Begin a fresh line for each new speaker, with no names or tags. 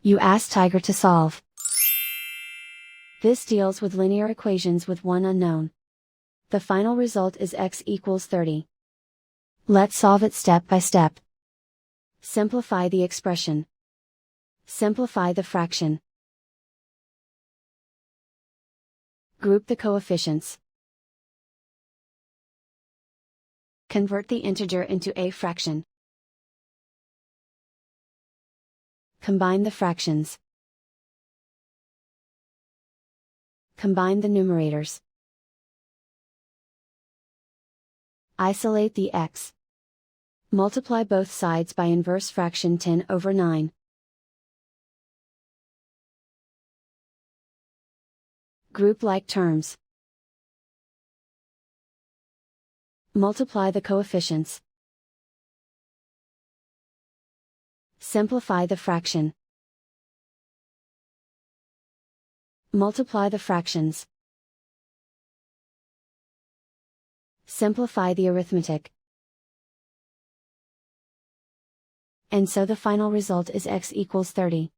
You ask Tiger to solve. This deals with linear equations with one unknown. The final result is x equals 30. Let's solve it step by step. Simplify the expression. Simplify the fraction. Group the coefficients. Convert the integer into a fraction. Combine the fractions. Combine the numerators. Isolate the x. Multiply both sides by inverse fraction 10/9. Group like terms. Multiply the coefficients. Simplify the fraction. Multiply the fractions. Simplify the arithmetic. And so the final result is x equals 30.